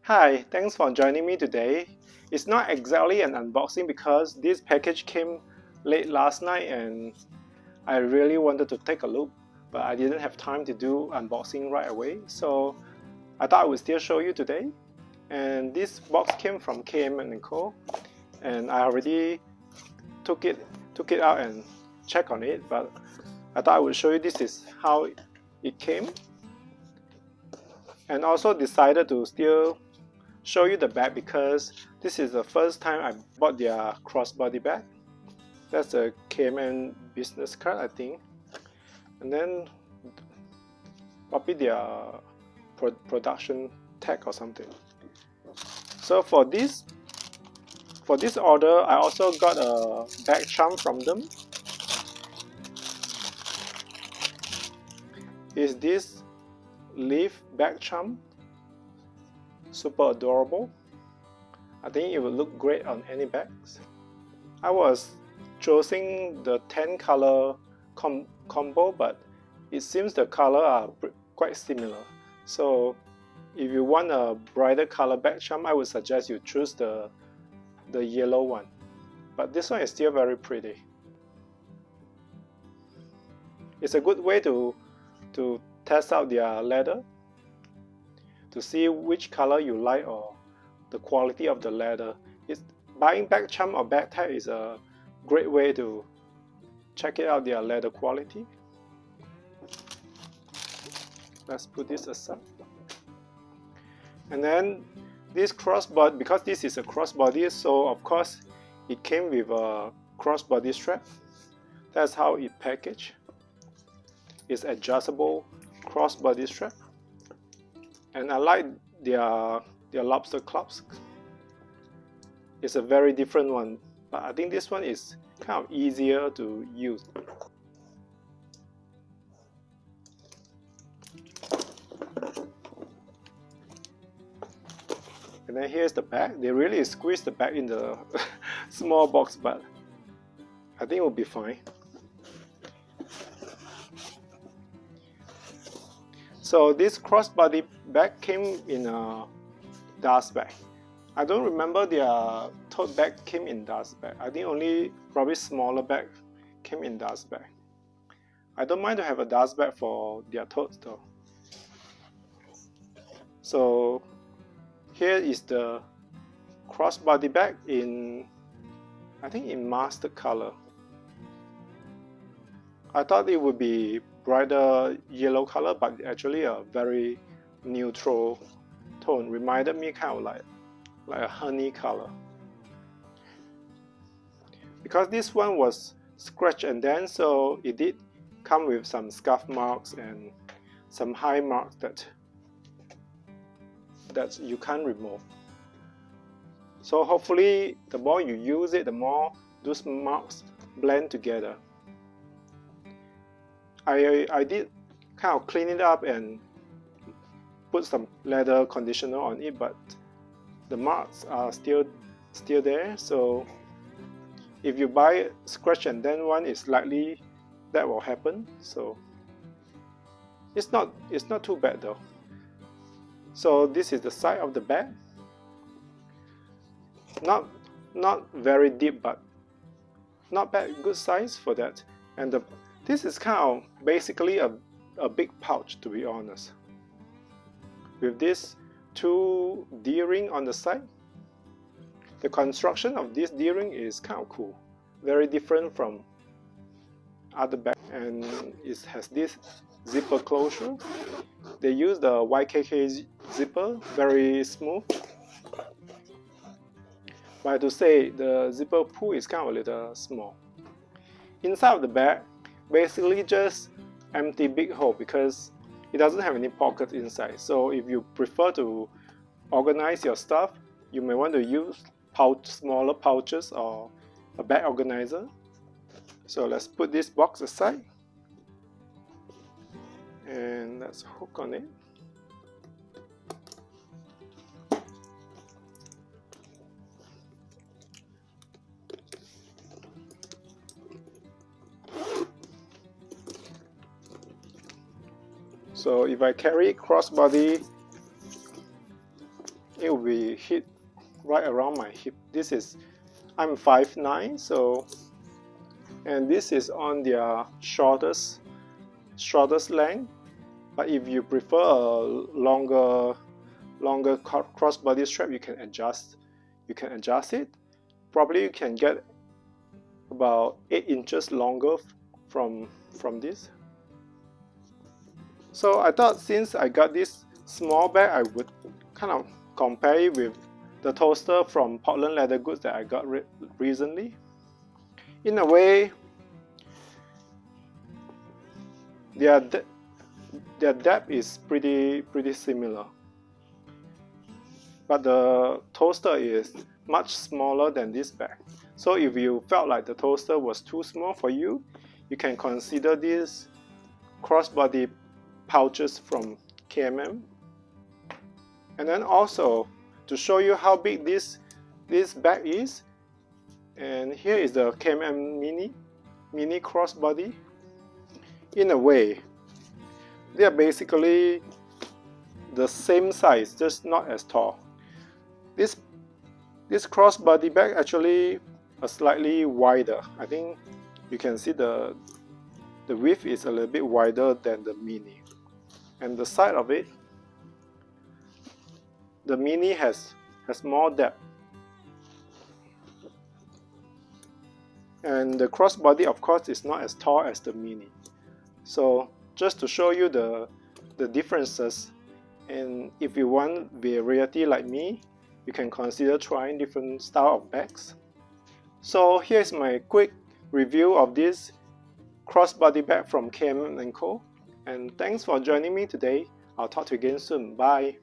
Hi, thanks for joining me today. It's not exactly an unboxing because this package came late last night and I really wanted to take a look, but I didn't have time to do unboxing right away, so I thought I would still show you today. And this box came from KMM Co, and I already took it out and checked on it, but I thought I would show you this is how it came, and also decided to still show you the bag because this is the first time I bought their crossbody bag. That's a KMM business card, I think, and then probably their production tag or something. So for this order, I also got a bag charm from them. Is this leaf bag charm? Super adorable. I think it will look great on any bags. I was choosing the 10 color combo, but it seems the color are quite similar. So if you want a brighter color bag charm, I would suggest you choose the yellow one. But this one is still very pretty. It's a good way to test out their leather, to see which color you like or the quality of the leather. Buying bag charm or bag tag is a great way to check it out their leather quality. Let's put this aside. And then this crossbody, because this is a crossbody, so of course it came with a crossbody strap. That's how it packaged. It's adjustable crossbody strap. And I like their lobster clasp. It's a very different one, but I think this one is kind of easier to use. And then here's the bag. They really squeezed the bag in the small box, but I think it will be fine. So this crossbody bag came in a dust bag. I don't remember their tote bag came in dust bag. I think only probably smaller bag came in dust bag. I don't mind to have a dust bag for their totes though. So here is the crossbody bag in, I think in mustard color. I thought it would be brighter yellow color, but actually a very neutral tone. Reminded me kind of like a honey color. Because this one was scratch and dent, so it did come with some scuff marks and some high marks that you can't remove. So hopefully the more you use it, the more those marks blend together. I did kind of clean it up and put some leather conditioner on it, but the marks are still there. So if you buy scratch and dent one, it's likely that will happen. So it's not too bad though. So this is the side of the bag. Not very deep, but not bad, good size for that. And this is kind of basically a big pouch, to be honest, with this 2 D-ring on the side. The construction of this D-ring is kind of cool, very different from other bags, and it has this zipper closure. They use the YKK zipper, very smooth. But I have to say the zipper pull is kind of a little small. Inside of the bag, basically just empty big hole because it doesn't have any pockets inside. So if you prefer to organize your stuff, you may want to use smaller pouches or a bag organizer. So let's put this box aside and let's hook on it. So if I carry crossbody it will be hit right around my hip. I'm 5'9", so, and this is on their shortest length. But if you prefer a longer crossbody strap, you can adjust it. Probably you can get about 8 inches longer from this. So I thought, since I got this small bag, I would kind of compare it with the toaster from Portland Leather Goods that I got recently. In a way, their depth is pretty similar, but the toaster is much smaller than this bag. So if you felt like the toaster was too small for you, you can consider these crossbody pouches from KMM. And then also, to show you how big this bag is, and here is the KMM mini crossbody. In a way, they are basically the same size, just not as tall. This crossbody bag actually a slightly wider. I think you can see the width is a little bit wider than the mini. And the side of it, the mini has more depth. And the crossbody, of course, is not as tall as the mini. So just to show you the differences, and if you want variety like me, you can consider trying different style of bags. So here's my quick review of this crossbody bag from KMM Co. And thanks for joining me today. I'll talk to you again soon. Bye.